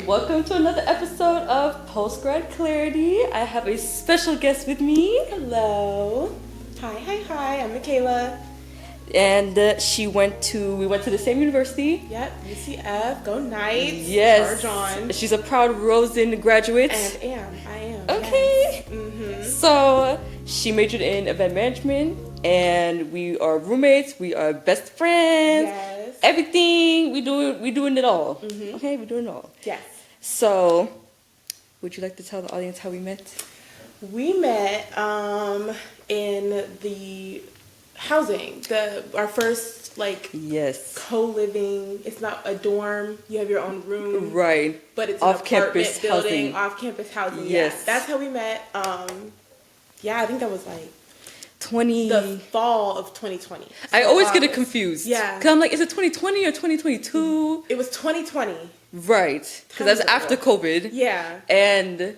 welcome to another episode of Post Grad Clarity. I have a special guest with me. Hello. Hi, I'm Micala. And we went to the same university. Yep, UCF, go Knights. Yes. Charge on. She's a proud Rosen graduate. I am. Okay. Yes. Mm-hmm. So, she majored in event management, and we are roommates, we are best friends. Yes. Everything, we doing it all. Mm-hmm. Okay, we're doing it all. Yes. So, would you like to tell the audience how we met? We met in the housing. Our first yes, co-living. It's not a dorm. You have your own room. Right. But it's an off-campus apartment building, housing. off-campus housing. Yes. Yeah, that's how we met. I think that was the fall of 2020. So I always get it confused. Yeah. Because I'm like, is it 2020 or 2022? It was 2020. Right. Because that's after COVID. Yeah. And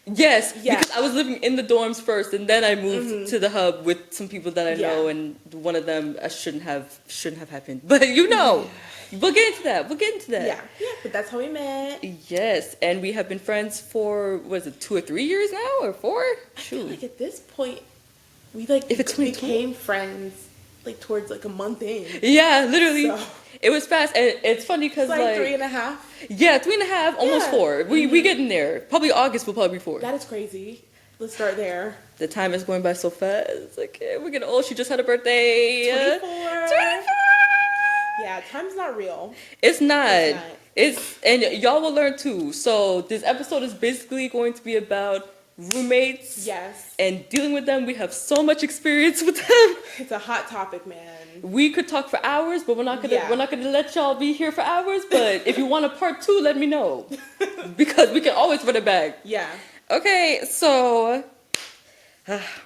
yes, because I was living in the dorms first, and then I moved to the hub with some people that I know, and one of them shouldn't have happened. But we'll get into that. Yeah, but that's how we met. Yes, and we have been friends for, 2 or 3 years now, or 4? I feel Shoot. like at this point, we if it's became friends towards a month in. Yeah, literally. So. It was fast, and it's funny because It's 3.5. Yeah, 3.5, almost 4. We getting there. Probably August will probably be 4. That is crazy. Let's start there. The time is going by so fast. It's like, we're getting old. She just had a birthday. 24. Yeah, time's not real. It's not. And y'all will learn too. So this episode is basically going to be about roommates. Yes. And dealing with them. We have so much experience with them. It's a hot topic, man. We could talk for hours, but we're not gonna let y'all be here for hours. But if you want a part 2, let me know, because we can always run it back. Yeah. Okay, so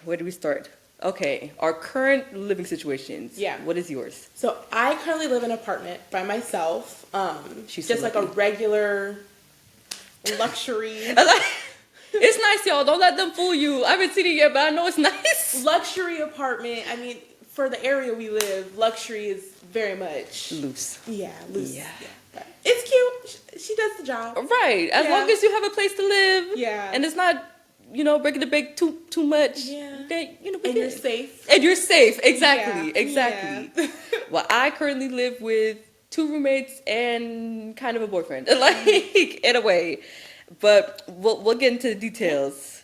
where do we start? Okay, our current living situations. Yeah. What is yours? So I currently live in an apartment by myself. She's just so like a regular luxury. It's nice, y'all. Don't let them fool you. I haven't seen it yet, but I know it's nice. Luxury apartment. I mean, for the area we live, luxury is very much loose. Yeah, loose. Yeah. But it's cute. She does the job. Right. As long as you have a place to live. Yeah. And it's not, breaking the bank too much. Yeah. Then, and you're safe. And you're safe. Exactly. Yeah. Exactly. Yeah. Well, I currently live with 2 roommates and kind of a boyfriend, in a way. But we'll get into the details.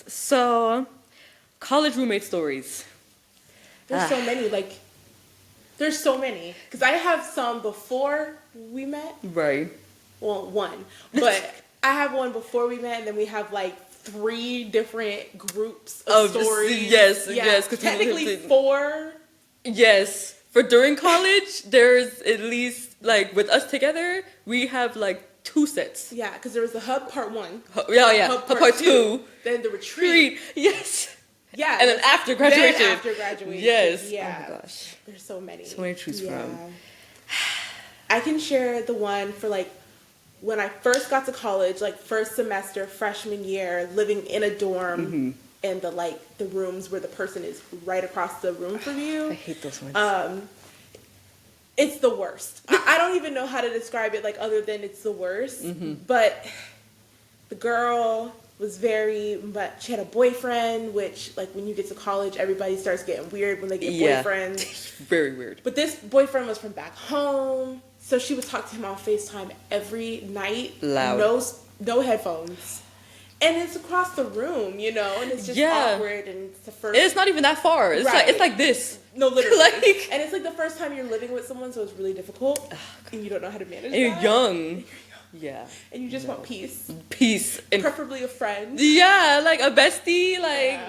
So, college roommate stories. There's so many. There's so many. Because I have some before we met. Right. Well, one. But I have one before we met, and then we have 3 different groups of stories. Yes. Technically 4. Yes. For during college, there's at least, with us together, we have 2 sets. Yeah, because there was the hub part 1. Hub part 2. Then the retreat. Yes. Yeah. And then after graduation. Yes. Yeah. Oh my gosh. There's so many. So many to choose from. I can share the one for when I first got to college, first semester, freshman year, living in a dorm, and the rooms where the person is right across the room from you. I hate those ones. It's the worst. I don't even know how to describe it other than it's the worst. But the girl was but she had a boyfriend, which when you get to college, everybody starts getting weird when they get boyfriends. Very weird. But this boyfriend was from back home, so she would talk to him on FaceTime every night. Loud. No headphones. And it's across the room, and it's just awkward, and it's the first... It's not even that far. It's it's like this. No, literally. And it's the first time you're living with someone, so it's really difficult, and you don't know how to manage that. You're young. Yeah. And you just want peace. Peace. And preferably a friend. Yeah, a bestie.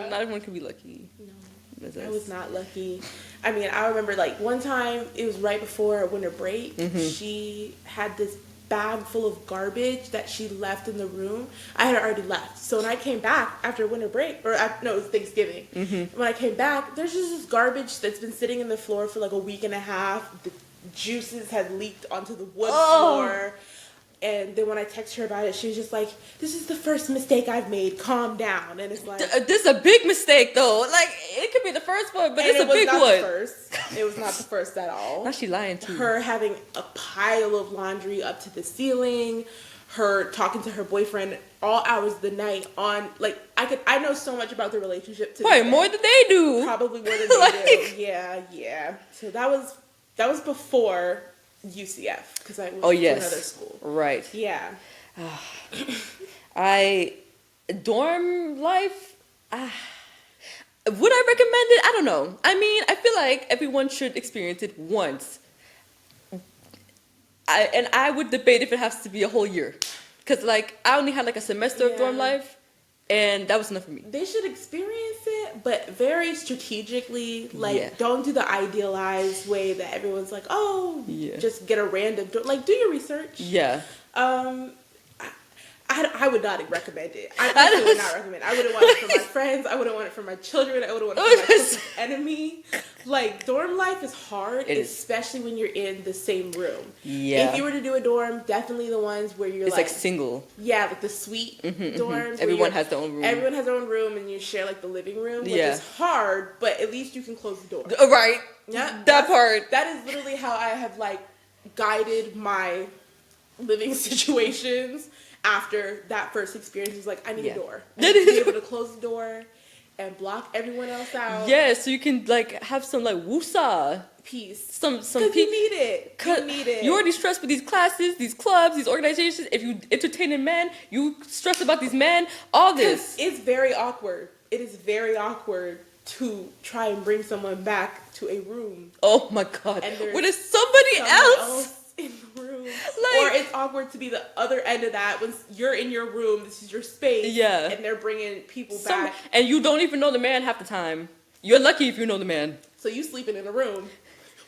Not everyone can be lucky. No. I was not lucky. I mean, I remember, one time, it was right before winter break, she had this bag full of garbage that she left in the room. I had already left. So when I came back after winter break, it was Thanksgiving. When I came back, there's just this garbage that's been sitting in the floor for a week and a half. The juices had leaked onto the wood floor. And then when I text her about it, she was just like, "This is the first mistake I've made. Calm down." And it's like, This is a big mistake, though. Like, it could be the first one, but it's a big one. It was not the first at all. Now she lying too. Her having a pile of laundry up to the ceiling, her talking to her boyfriend all hours of the night on, like, I know so much about the relationship today. Probably more than they do. Probably more than they do. Yeah. So that was before UCF, because I went to another school. Right. Yeah. Dorm life, would I recommend it? I don't know. I mean, I feel like everyone should experience it once. I would debate if it has to be a whole year. Because, like, I only had, like, a semester of dorm life, and that was enough for me. They should experience it, but very strategically. Like, don't do the idealized way that everyone's like, oh, just get a random dorm. Like, do your research. Yeah. I would not recommend it. I would not recommend it. I wouldn't want it for my friends. I wouldn't want it for my children. I wouldn't want it for my closest enemy. Like, dorm life is hard, especially when you're in the same room. Yeah. If you were to do a dorm, definitely the ones where you're like single. Yeah, like the suite dorms. Everyone has their own room. Everyone has their own room, and you share like the living room, which is hard, but at least you can close the door. Right. Yeah. That part. That is literally how I have like guided my living situations. After that first experience, was like, I need a door. I need to be able to close the door and block everyone else out. Yeah, so you can like have some like woosah peace. Some because you need it. You need it. You're already stressed with these classes, these clubs, these organizations. If you entertain a man, you stress about these men. All this. It's very awkward. It is very awkward to try and bring someone back to a room. Oh my God! When it's somebody else in the room. Or it's awkward to be the other end of that when you're in your room, this is your space, and they're bringing people back. And you don't even know the man half the time. You're lucky if you know the man. So you sleeping in a room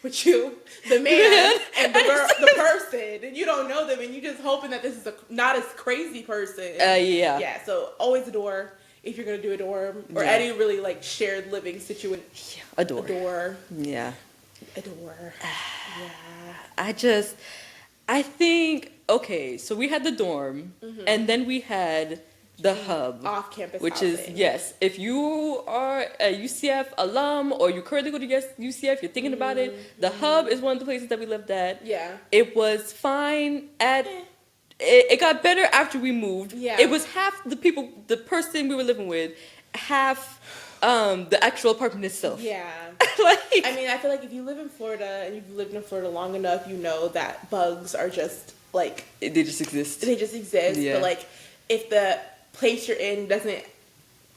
with you, the man, and the girl, the person, and you don't know them, and you just hoping that this is not as crazy person. Yeah, so always a door if you're going to do a dorm, or any really like shared living situation. A door. A door. Yeah. A door. I think, okay, so we had the dorm, and then we had the hub. Off-campus which housing. is, if you are a UCF alum, or you currently go to UCF, you're thinking about it, the hub is one of the places that we lived at. Yeah. It was fine it got better after we moved. Yeah. It was half the person we were living with, half the actual apartment itself. Yeah. I mean, I feel like if you live in Florida and you've lived in Florida long enough, you know that bugs are just like... They just exist. Yeah. But like, if the place you're in doesn't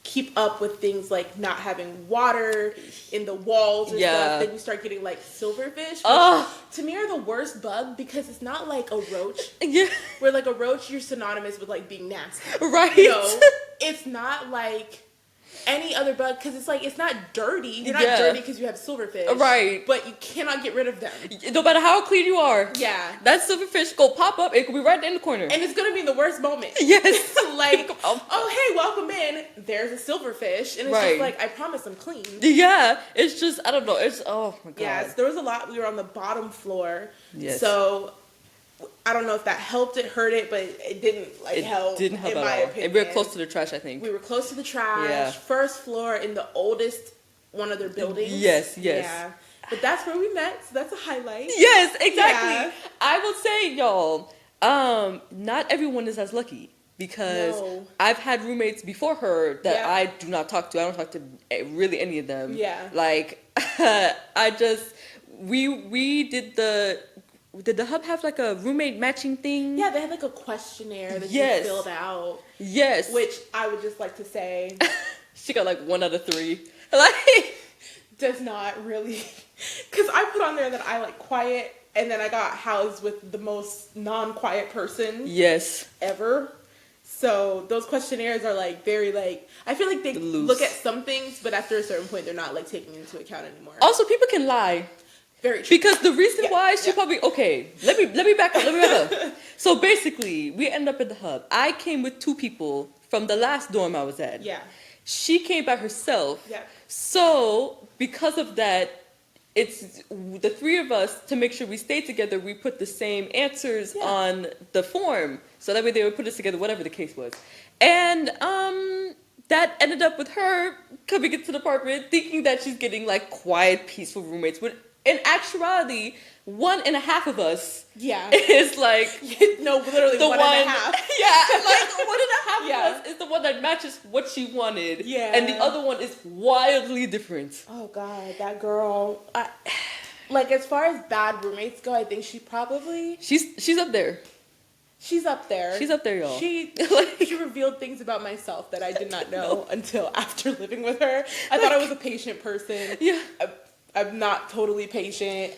keep up with things like not having water in the walls or stuff, then you start getting like silverfish, which to me are the worst bug, because it's not like a roach. Yeah. Where like a roach, you're synonymous with like being nasty. Right. You know, it's not like any other bug, because it's like, it's not dirty. You're not dirty because you have silverfish. Right. But you cannot get rid of them. No matter how clean you are. Yeah. That silverfish go pop up, it could be right in the corner. And it's going to be in the worst moment. Yes. Like, oh, hey, welcome in. There's a silverfish. And it's just like, I promise I'm clean. Yeah. It's just, I don't know. It's, oh my God. Yes. There was a lot. We were on the bottom floor. Yes. So I don't know if that helped it, hurt it, but it didn't help. It didn't help in at my all. opinion. And we were close to the trash, I think. We were close to the trash. First floor in the oldest one of their buildings. Yes. Yeah. But that's where we met, so that's a highlight. Yes, exactly. Yeah. I will say, y'all, not everyone is as lucky, because I've had roommates before her that I do not talk to. I don't talk to really any of them. Yeah. Like, did the hub have like a roommate matching thing? Yeah, they had like a questionnaire that you filled out. Yes. Which I would just like to say, she got like 1 out of 3. Like, does not really, because I put on there that I like quiet, and then I got housed with the most non-quiet person ever. So those questionnaires are like very like, I feel like they look at some things, but after a certain point they're not like taking into account anymore. Also, people can lie. Very true. Because the reason why she probably, let me back up. So basically, we end up at the hub. I came with 2 people from the last dorm I was at. Yeah. She came by herself. Yeah. So because of that, it's the three of us, to make sure we stay together, we put the same answers on the form. So that way they would put us together, whatever the case was. And that ended up with her coming into the apartment thinking that she's getting like quiet, peaceful roommates. But in actuality, 1.5 of us is like no, literally the 1.5. Yeah, like 1.5 of us is the one that matches what she wanted. Yeah. And the other one is wildly different. Oh God, that girl. Like as far as bad roommates go, I think she probably she's up there. She's up there. She's up there, y'all. She revealed things about myself that I did not know until after living with her. I thought I was a patient person. Yeah. I'm not totally patient,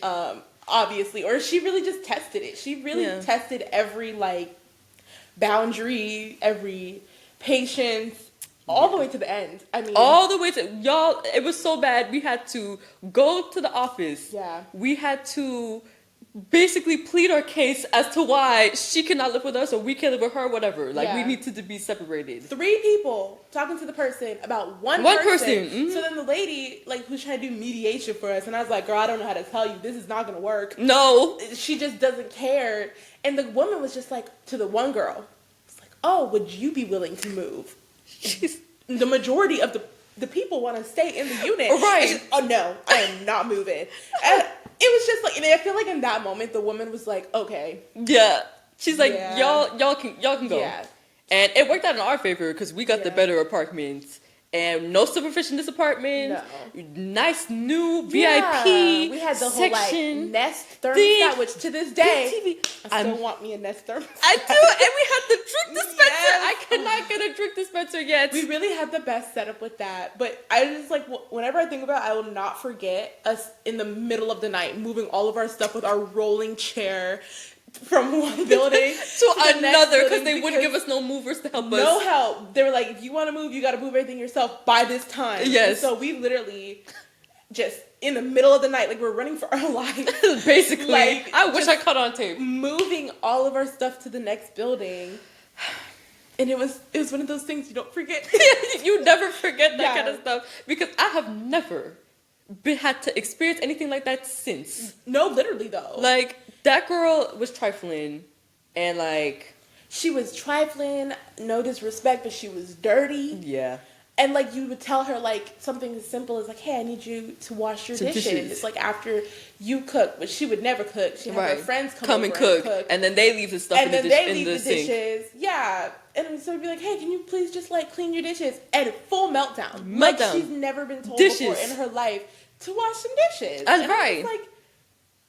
obviously. Or she really just tested it. She really tested every, like, boundary, every patience, all the way to the end. I mean... all the way to... Y'all, it was so bad. We had to go to the office. Yeah. We had to basically plead our case as to why she cannot live with us or we can't live with her, whatever. Like, we needed to be separated. 3 people talking to the person about one person. Mm-hmm. So then the lady, like, who's trying to do mediation for us, and I was like, girl, I don't know how to tell you. This is not going to work. No. She just doesn't care. And the woman was just like, to the one girl, it's like, oh, would you be willing to move? The majority of the people want to stay in the unit. Right. Just, oh, no, I am not moving. And it was just like, and I feel like in that moment, the woman was like, okay. Yeah. She's like, y'all can go. Yeah. And it worked out in our favor because we got the better apartments. And no superfish in this apartment. No. Nice new VIP We had the section. whole, like, Nest thermostat, which to this day, TV. I still want me a Nest thermostat. I do, and we had the drink dispenser. I cannot get a drink dispenser yet. We really had the best setup with that. But I just, like, whenever I think about it, I will not forget us in the middle of the night moving all of our stuff with our rolling chair from one building to another because they wouldn't give us no movers to help us. No help. They were like, if you want to move, you got to move everything yourself by this time. Yes. And so we literally just in the middle of the night, like we're running for our lives. Basically. Like, I wish I caught on tape. Moving all of our stuff to the next building. And it was one of those things you don't forget. You never forget that kind of stuff. Because I have never had to experience anything like that since. No, literally though. Like, that girl was trifling, and like... She was trifling, no disrespect, but she was dirty. Yeah. And like, you would tell her like something as simple as like, hey, I need you to wash your dishes. It's like after you cook, but she would never cook. She'd have her friends come over and cook. And then they leave the stuff in the sink. Dishes. Yeah. And so I'd be like, hey, can you please just like clean your dishes? And full meltdown. Like she's never been told before in her life to wash some dishes. That's and right. I was like,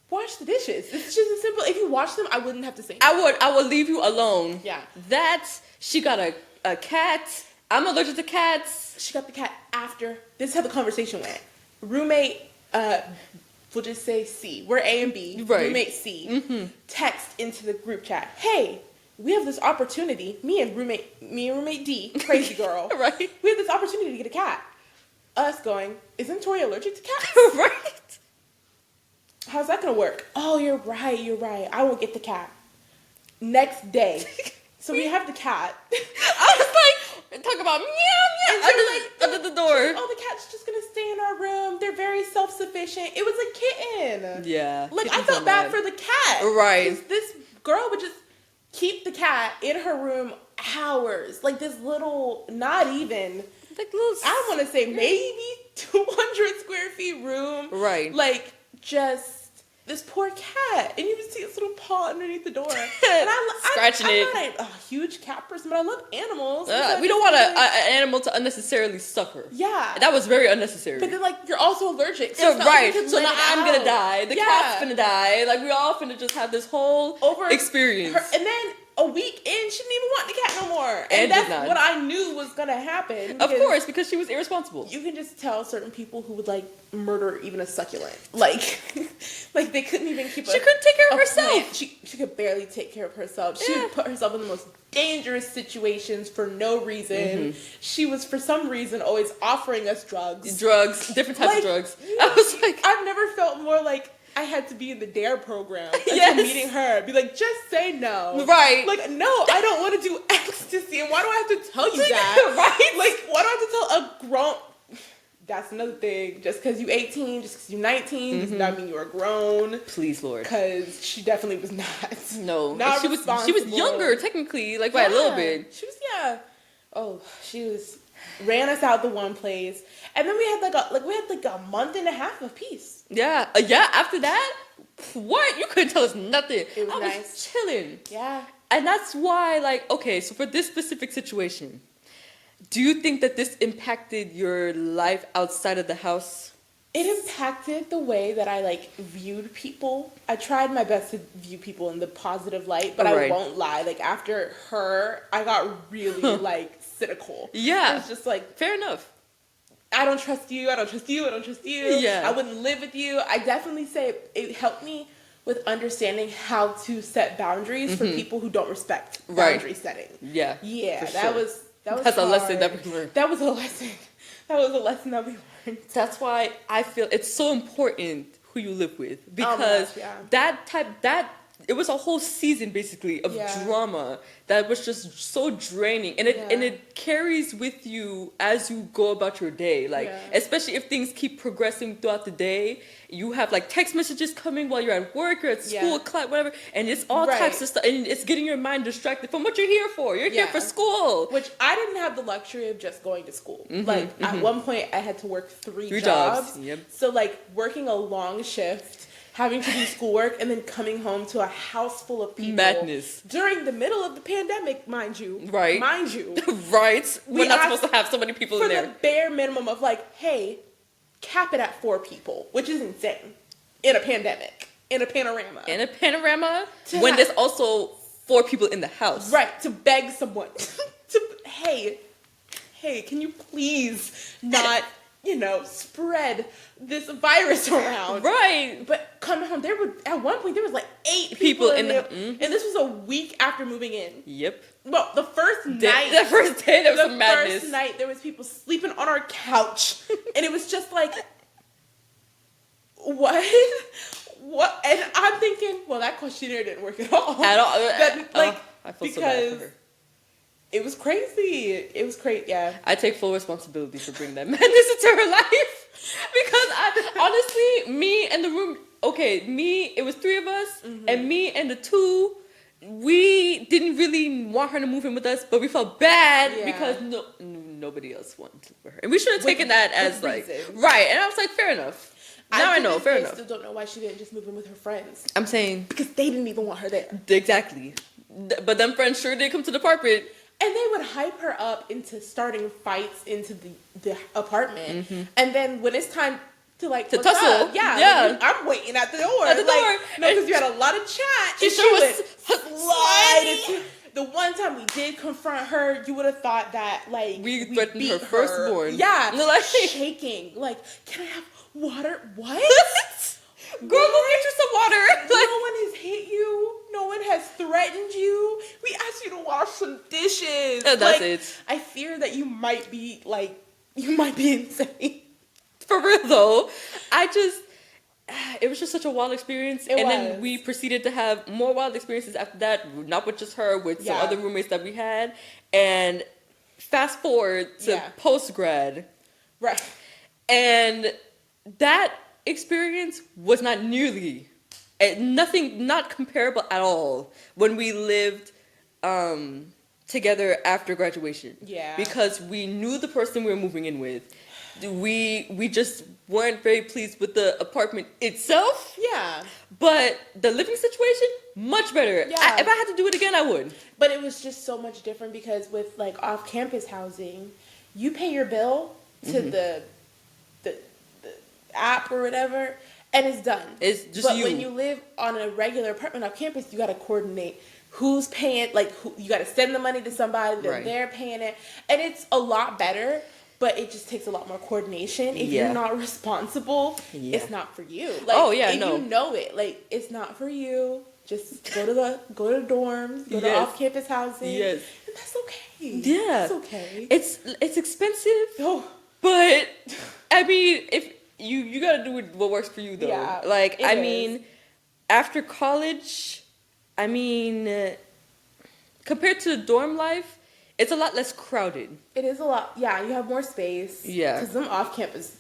wash the dishes. It's just as simple. If you wash them, I wouldn't have to say anything. I would leave you alone. Yeah. She got a cat. I'm allergic to cats. She got the cat after. This is how the conversation went. Roommate, we'll just say C. We're A and B. Right. Roommate C. Text into the group chat. Hey, we have this opportunity. Me and roommate D, crazy girl. Right. We have this opportunity to get a cat. Us going, isn't Tori allergic to cats? Right. How's that gonna work? Oh, you're right. I won't get the cat. Next day. So we have the cat. I was like, talk about meow under the door. Oh, the cat's just gonna stay in our room. They're very self-sufficient. It was a kitten. Yeah. Like, I felt bad for the cat. Right. Because this girl would just keep the cat in her room hours. Like this little, not even, like little, I want to say maybe 200 square feet room. Right. Like, just this poor cat, and you would see its little paw underneath the door, and scratching it. I'm not a huge cat person, but I love animals. We don't want an animal to unnecessarily suffer. Yeah, that was very unnecessary. But then, like, you're also allergic, so right? So now I'm gonna die. The cat's gonna die. Like, we all finna just have this whole experience. And then a week in, she didn't even want the cat no more, and that's what I knew was gonna happen. Of course, because she was irresponsible. You can just tell certain people who would like murder even a succulent, like they couldn't even keep. She couldn't take care of herself. She could barely take care of herself. She would put herself in the most dangerous situations for no reason. She was, for some reason, always offering us drugs, different types of drugs. I was like, I've never felt more like I had to be in the DARE program until meeting her. Be like, just say no. Right. Like, no, I don't want to do ecstasy. And why do I have to tell you that? Right. Like, why do I have to tell a that's another thing. Just because you 18, just because you 19, does not mean you are grown. Please, Lord. Because she definitely was not. No, not she was younger technically, like by a little bit. She was she was ran us out the one place, and then we had like a month and a half of peace. Yeah, After that, what? You couldn't tell us nothing. It was I nice. was chilling. Yeah, and that's why, like, okay, so for this specific situation, do you think that this impacted your life outside of the house? It impacted the way that I like viewed people. I tried my best to view people in the positive light, but I won't lie. Like after her, I got really like cynical. Yeah, it was just like fair enough. I don't trust you. I don't trust you. I don't trust you. Yeah, I wouldn't live with you. I definitely say it helped me with understanding how to set boundaries for people who don't respect boundary setting. Yeah, that's a lesson that we learned. That was a lesson. That was a lesson that we learned. That's why I feel it's so important who you live with, because it was a whole season basically of drama that was just so draining, and it carries with you as you go about your day. Like especially if things keep progressing throughout the day, you have like text messages coming while you're at work or at school, class, whatever, and it's all types of stuff, and it's getting your mind distracted from what you're here for. You're here for school, which I didn't have the luxury of just going to school. Like at one point, I had to work three jobs. Yep. So like working a long shift, having to do schoolwork, and then coming home to a house full of people. Madness. During the middle of the pandemic, mind you. Right. Mind you. Right. We're not supposed to have so many people in there. For the bare minimum of like, hey, cap it at 4 people, which is insane. In a pandemic. In a panorama. When there's also 4 people in the house. Right. To beg someone. Hey, can you please not... spread this virus around. Right. But coming home, at one point there was like 8 people in there. And this was a week after moving in. Yep. Well, the first day there was some madness. The first night there was people sleeping on our couch. And it was just like, what? What? And I'm thinking, well, that questionnaire didn't work at all. I feel so bad for her. It was crazy. It was crazy, yeah. I take full responsibility for bringing that madness into her life. Because it was 3 of us, and me and the 2, we didn't really want her to move in with us, but we felt bad because nobody else wanted to live with her. And we should have taken that as like, right. And I was like, fair enough. Now I know, fair enough. I still don't know why she didn't just move in with her friends. I'm saying. Because they didn't even want her there. Exactly. But them friends sure did come to the apartment. And they would hype her up into starting fights into the apartment. And then when it's time to tussle, I'm waiting at the door. No, because you had a lot of chat. She would slide. The one time we did confront her, you would have thought that we threatened her firstborn. Yeah, shaking. Like, can I have water? What? Girl, go get you some water. No one has hit you. No one has threatened you. We asked you to wash some dishes. That's it. I fear that you might be insane. For real though. It was just such a wild experience. Then we proceeded to have more wild experiences after that, not with just her, with some other roommates that we had. And fast forward to post grad. Right. And that experience was not not comparable at all when we lived together after graduation. Yeah. Because we knew the person we were moving in with. We just weren't very pleased with the apartment itself. Yeah. But the living situation, much better. Yeah. If I had to do it again, I would. But it was just so much different because with off-campus housing, you pay your bill to the app or whatever, and it's done. It's just you. But when you live on a regular apartment off campus, you got to coordinate who's paying. You got to send the money to somebody, then they're paying it, and it's a lot better. But it just takes a lot more coordination. If you're not responsible, it's not for you. You know it. It's not for you. Just go to the dorms, go to off-campus housing. Yes, and that's okay. Yeah, it's okay. It's expensive. Oh. But I mean, if you gotta do what works for you though. Yeah, after college, compared to the dorm life, it's a lot less crowded. It is a lot. Yeah, you have more space. Yeah. Because them off-campus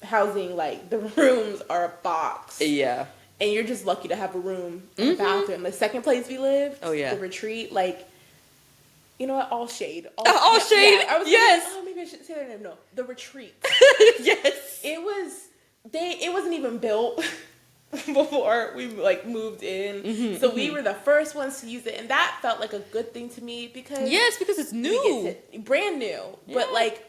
housing, like, the rooms are a box. Yeah. And you're just lucky to have a room and a bathroom. The second place we lived, the retreat, like, you know what? All shade. All shade? Yeah, I was yes. thinking, maybe I shouldn't say their name. No, the retreat. yes. It wasn't even built before we, like, moved in. So we were the first ones to use it. And that felt like a good thing to me because... Yes, because it's new. Brand new. Yeah. But, like...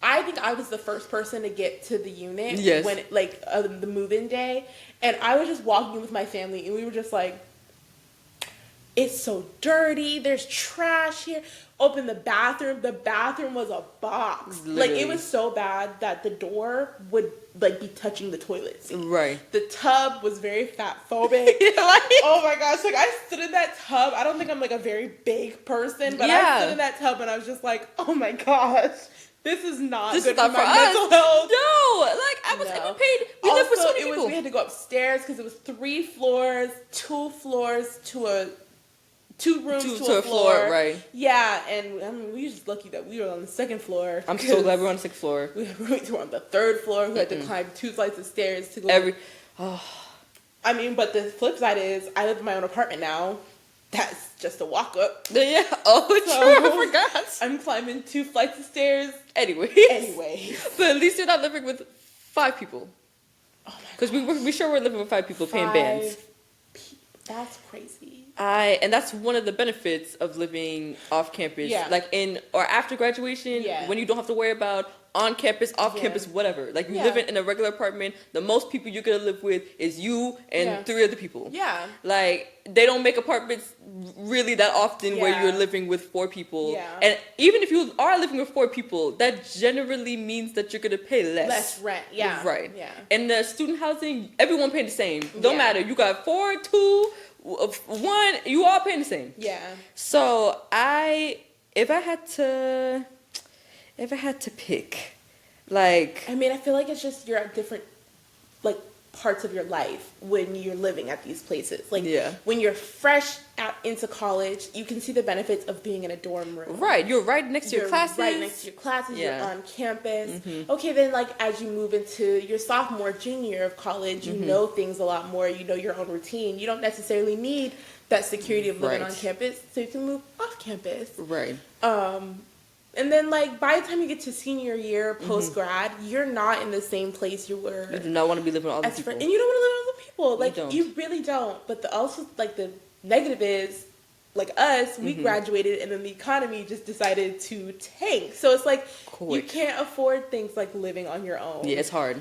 I think I was the first person to get to the unit when, like, the move-in day. And I was just walking with my family, and we were just like, it's so dirty. There's trash here. Open the bathroom. The bathroom was a box. Literally. Like, it was so bad that the door would, like, be touching the toilet seat. Right. The tub was very fat-phobic. Oh, my gosh. Like, I stood in that tub. I don't think I'm, like, a very big person, but I stood in that tub, and I was just like, oh, my gosh. This is not good for my mental health. No, like we paid. We lived with so many people. We had to go upstairs because it was 3 floors, 2 floors to 2 rooms to a floor. Right? Yeah, and I mean, we were just lucky that we were on the 2nd floor. I'm so glad we were on the 6th floor. We had roommates who were on the 3rd floor who had to climb 2 flights of stairs to go. I mean, but the flip side is I live in my own apartment now. That's just a walk up. Yeah. Oh, true. I forgot. I'm climbing 2 flights of stairs. Anyway. But at least you're not living with 5 people. Oh my god. Because we sure were living with 5 people paying bands. That's crazy. And that's one of the benefits of living off campus. Yeah. Like in or after graduation, when you don't have to worry about on campus, off campus, whatever. Like, you live in a regular apartment, the most people you're gonna live with is you and 3 other people. Yeah. Like, they don't make apartments really that often where you're living with 4 people. Yeah. And even if you are living with 4 people, that generally means that you're gonna pay less. Less rent, yeah. Right. Yeah. And the student housing, everyone paying the same. Don't matter. You got 4, 2, 1, you all paying the same. Yeah. So if I had to pick, like... I mean, I feel like it's just you're at different, like, parts of your life when you're living at these places. Like, when you're fresh out into college, you can see the benefits of being in a dorm room. Right. You're right next to your classes. Right next to your classes. You're on campus. Okay, then, like, as you move into your sophomore, junior year of college, you know things a lot more. You know your own routine. You don't necessarily need that security of living on campus, so you can move off campus. Right. And then, like, by the time you get to senior year, post-grad, you're not in the same place you were. You do not want to be living with other people. And you don't want to live with other people. Like, you really don't. But also, like, the negative is, like us, we graduated, and then the economy just decided to tank. So it's like, you can't afford things like living on your own. Yeah, it's hard.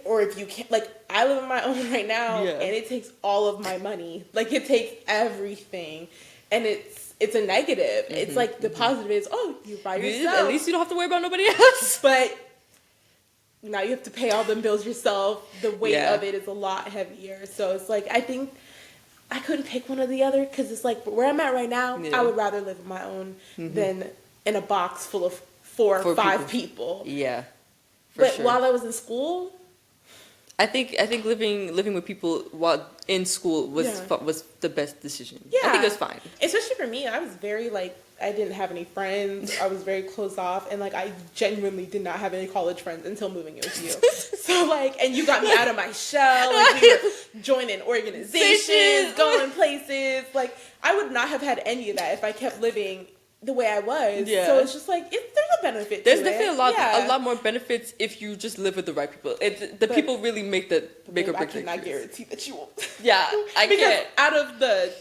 Or if you can't, like, I live on my own right now, and it takes all of my money. Like, it takes everything. And it's a negative. It's like the positive is, you're by yourself. At least you don't have to worry about nobody else. But now you have to pay all them bills yourself. The weight of it is a lot heavier. So it's like, I think I couldn't pick one or the other because it's like where I'm at right now, I would rather live on my own than in a box full of 4 or 5 people. Yeah. But while I was in school, I think living with people while in school was the best decision. Yeah. I think it was fine. Especially for me, I was very, like, I didn't have any friends. I was very closed off. And, like, I genuinely did not have any college friends until moving in with you. So, like, and you got me out of my shell. Like, we were joining organizations, going places. Like, I would not have had any of that if I kept living the way I was. Yeah. So it's just like, there's a benefit to it. There's definitely a lot more benefits if you just live with the right people. The people really make or break things. I cannot guarantee that you won't. Yeah, I can't.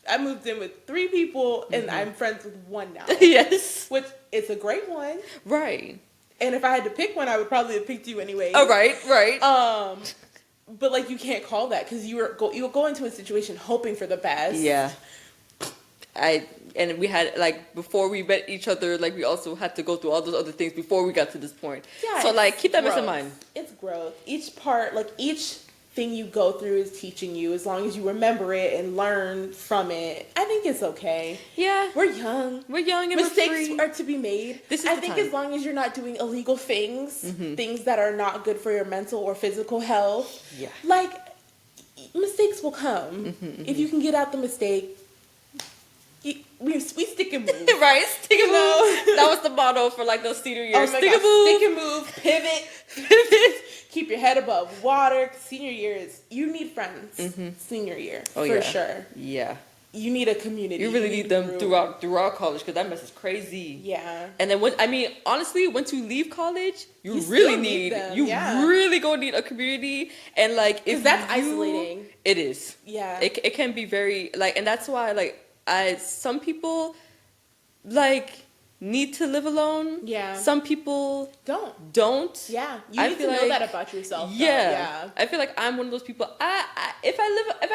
I moved in with 3 people and I'm friends with 1 now. Yes. Which is a great one. Right. And if I had to pick one, I would probably have picked you anyway. Oh, right. But, like, you can't call that because you go into a situation hoping for the best. Yeah. And we had, like, before we met each other, like, we also had to go through all those other things before we got to this point. Yeah, so, like, keep that in mind. It's growth. Each thing you go through is teaching you. As long as you remember it and learn from it, I think it's okay. Yeah. We're young and mistakes are to be made. I think as long as you're not doing illegal things, things that are not good for your mental or physical health, like, mistakes will come. If you can get out the mistake, we stick and move. Right, stick and move. That was the motto for, like, those senior years. Oh my God, stick and move, pivot, keep your head above water. Senior year is, you need friends. Senior year, for sure. Yeah. You need a community. You really need them throughout college, because that mess is crazy. Yeah. And then honestly, once you leave college, you really need them. Really gonna need a community, and like if that's isolating. It is. Yeah. It can be very like, and that's why like some people like need to live alone. Yeah. Some people don't. Yeah. You need to know that about yourself. Yeah. I feel like I'm one of those people. If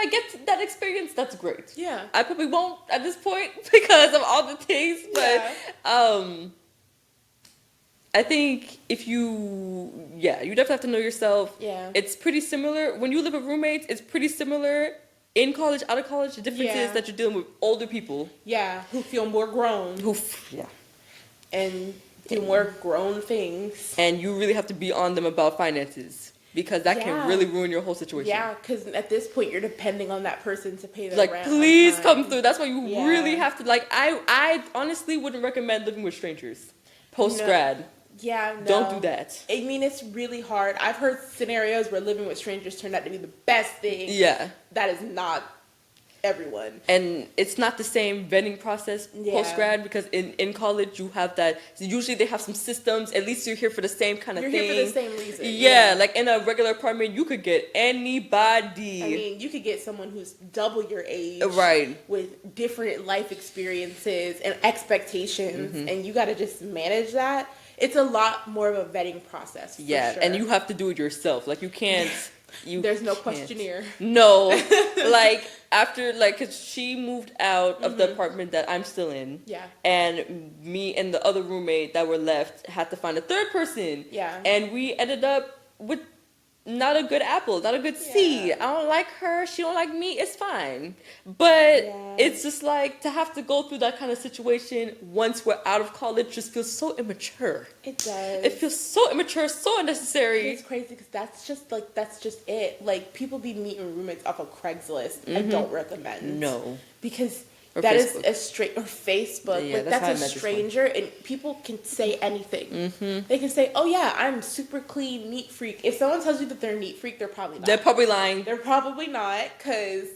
I get that experience, that's great. Yeah. I probably won't at this point because of all the things, but I think if you definitely have to know yourself. Yeah. It's pretty similar when you live with roommates. It's pretty similar. In college, out of college, the difference is that you're dealing with older people. Yeah, who feel more grown. And do more grown things. And you really have to be on them about finances, because that can really ruin your whole situation. Yeah, because at this point, you're depending on that person to pay their rent. Like, please come through. That's why you really have to, like, I honestly wouldn't recommend living with strangers. Post grad. Yeah, no. Don't do that. I mean, it's really hard. I've heard scenarios where living with strangers turned out to be the best thing. Yeah. That is not everyone. And it's not the same vetting process post grad, because in college you have that. Usually they have some systems. At least you're here for the same kind of thing. You're here for the same reason. Yeah, like in a regular apartment, you could get anybody. I mean, you could get someone who's double your age. Right. With different life experiences and expectations. And you got to just manage that. It's a lot more of a vetting process. For sure. And you have to do it yourself. Like, you can't. There's no questionnaire. No. Like, after, like, because she moved out of the apartment that I'm still in. Yeah. And me and the other roommate that were left had to find a third person. Yeah. And we ended up with not a good apple, not a good seed. I don't like her. She don't like me. It's fine. But it's just like, to have to go through that kind of situation once we're out of college just feels so immature. It does. It feels so immature, so unnecessary. It's crazy because that's just it. Like, people be meeting roommates off of Craigslist. I don't recommend. No. Because or that Facebook. Is a straight, or Facebook. Yeah, like, that's a stranger, and people can say anything. They can say, "Oh yeah, I'm super clean, neat freak." If someone tells you that they're a neat freak, they're probably not. They're probably lying. They're probably not, because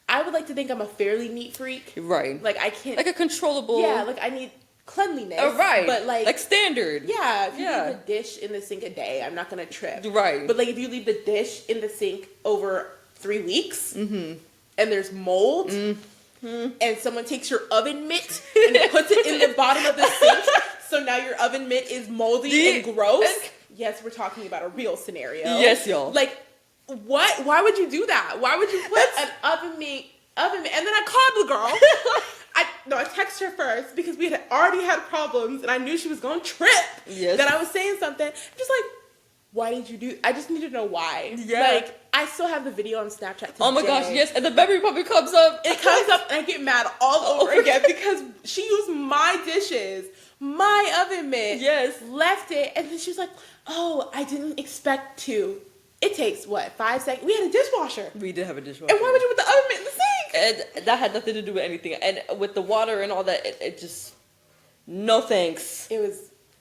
I would like to think I'm a fairly neat freak. Right. Like, I can't. Like a controllable. Yeah. Like, I need cleanliness. Right. But like standard. Yeah. If you leave a dish in the sink a day, I'm not gonna trip. Right. But like, if you leave the dish in the sink over 3 weeks, and there's mold. And someone takes your oven mitt and puts it in the bottom of the sink, so now your oven mitt is moldy and gross. Yes, we're talking about a real scenario. Yes, y'all. Like, what? Why would you do that? Why would you put an oven mitt? And then I called the girl. I texted her first because we had already had problems, and I knew she was going to trip. Yes. That I was saying something. I'm just like, why did you do? I just need to know why. Yeah. Like, I still have the video on Snapchat today. Oh my gosh, yes, and the memory probably comes up. It comes up, and I get mad all over again because she used my dishes, my oven mitt. Yes. Left it, and then she was like, "Oh, I didn't expect to." It takes, 5 seconds? We had a dishwasher. We did have a dishwasher. And why would you put the oven mitt in the sink? And that had nothing to do with anything. And with the water and all that, it just, no thanks.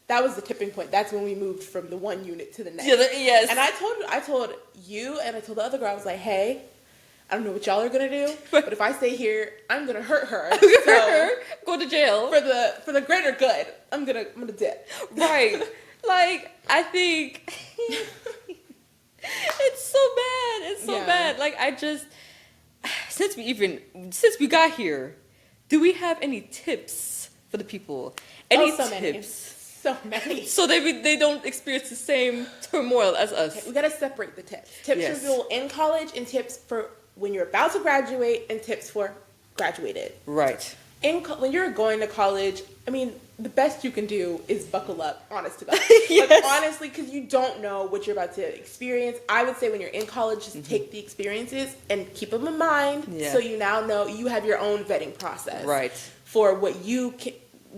That was the tipping point. That's when we moved from the one unit to the next. Yes. And I told you and I told the other girl, I was like, hey, I don't know what y'all are gonna do, but if I stay here, I'm gonna hurt her. Go to jail. For the greater good, I'm gonna dip. Right. Like, I think it's so bad. It's so bad. Like, I just, since we got here, do we have any tips for the people? Any tips? So many. So they don't experience the same turmoil as us. Okay, we gotta separate the tips. Tips for people in college, and tips for when you're about to graduate, and tips for graduated. Right. When you're going to college, I mean, the best you can do is buckle up, honest to God. Yes. Like, honestly, because you don't know what you're about to experience. I would say when you're in college, just take the experiences and keep them in mind, so you now know you have your own vetting process. Right. For what you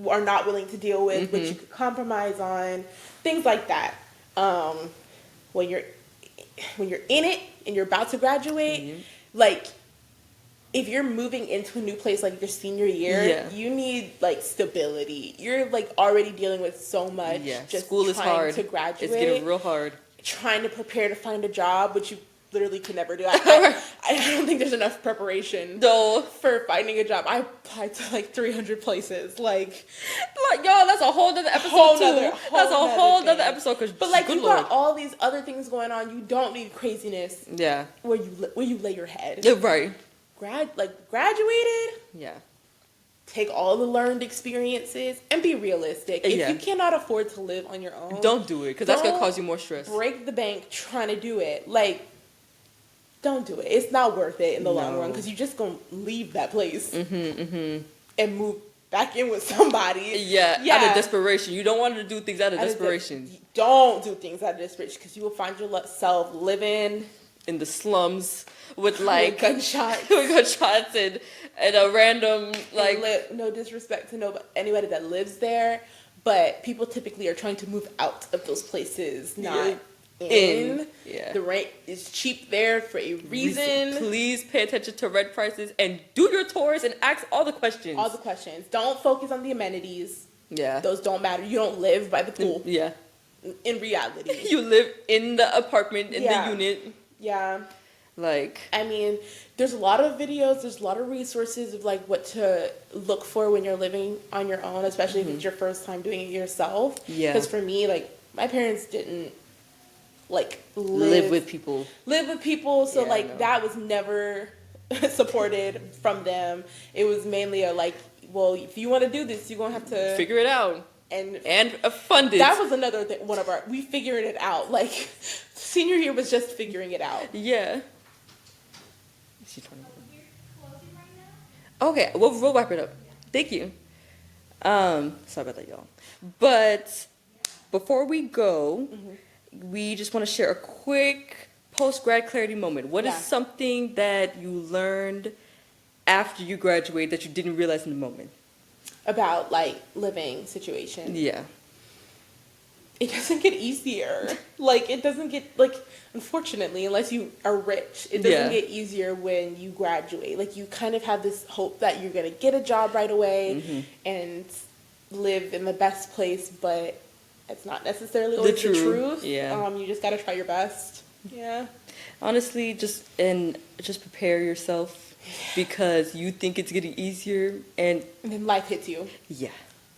are not willing to deal with, what you could compromise on, things like that. When you're in it and you're about to graduate, like, if you're moving into a new place like your senior year, you need like stability. You're like already dealing with so much. Yeah. Just school is hard to graduate. It's getting real hard. trying to prepare to find a job, which you literally can never do. I don't think there's enough preparation for finding a job. I applied to like 300 places. Like y'all, that's a whole other episode too. That's a whole other episode. But like, you got all these other things going on. You don't need craziness. Yeah. Where you lay your head. Yeah, right. Graduated. Yeah. Take all the learned experiences and be realistic. If you cannot afford to live on your own, don't do it, because that's gonna cause you more stress. Break the bank trying to do it. Like, don't do it. It's not worth it in the long run, because you're just gonna leave that place and move back in with somebody. Out of desperation. You don't want to do things out of desperation. Don't do things out of desperation, because you will find yourself living in the slums with like gunshots and a random like no disrespect to anybody that lives there, but people typically are trying to move out of those places, not in. Yeah. The rent is cheap there for a reason. Please pay attention to rent prices and do your tours and ask all the questions. Don't focus on the amenities. Yeah. Those don't matter. You don't live by the pool. Yeah. In reality. You live in the apartment, in the unit. Yeah. Like, I mean, there's a lot of videos, there's a lot of resources of like what to look for when you're living on your own, especially if it's your first time doing it yourself. Yeah. Because for me, like, my parents didn't like live with people. So like that was never supported from them. It was mainly a like, well, if you want to do this, you're gonna have to figure it out and fund it. That was another thing. We figured it out. Like, senior year was just figuring it out. Yeah. Okay, we'll wrap it up. Thank you. Sorry about that, y'all. But before we go, we just want to share a quick post grad clarity moment. What is something that you learned after you graduate that you didn't realize in the moment? About like living situation. Yeah. It doesn't get easier. Like, it doesn't get, like, unfortunately, unless you are rich, it doesn't get easier when you graduate. Like, you kind of have this hope that you're going to get a job right away and live in the best place, but it's not necessarily always the truth. Yeah. You just got to try your best. Yeah. Honestly, just prepare yourself, because you think it's getting easier, and then life hits you. Yeah.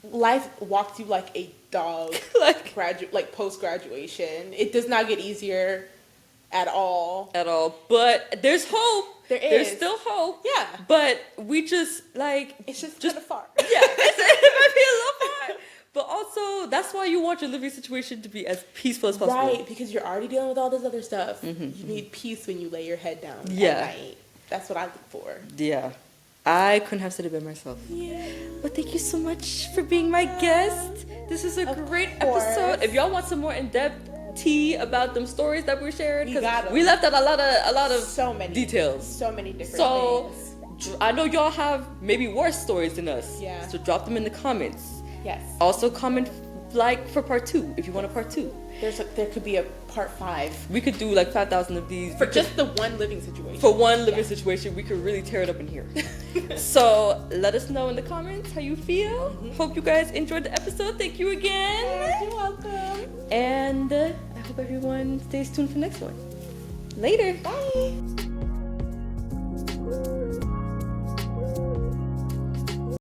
Life walks you like a dog. Post graduation, it does not get easier at all. But there's hope. There's still hope. Yeah. But we just it's just kind of far. Yeah. It might be a little far. But also, that's why you want your living situation to be as peaceful as possible. Right, because you're already dealing with all this other stuff. You need peace when you lay your head down at night. That's what I look for. Yeah. I couldn't have said it better myself. Yeah. But thank you so much for being my guest. This is a great episode. If y'all want some more in-depth tea about them stories that we shared, because we left out a lot of so many details. So many different things. I know y'all have maybe worse stories than us. Yeah. So drop them in the comments. Yes. Also comment for part 2 if you want a part 2. There could be a part 5. We could do like 5,000 of these for just the one living situation. For one living situation, we could really tear it up in here. So let us know in the comments how you feel. Hope you guys enjoyed the episode. Thank you again. Yes, you're welcome. And I hope everyone stays tuned for the next one. Later. Bye.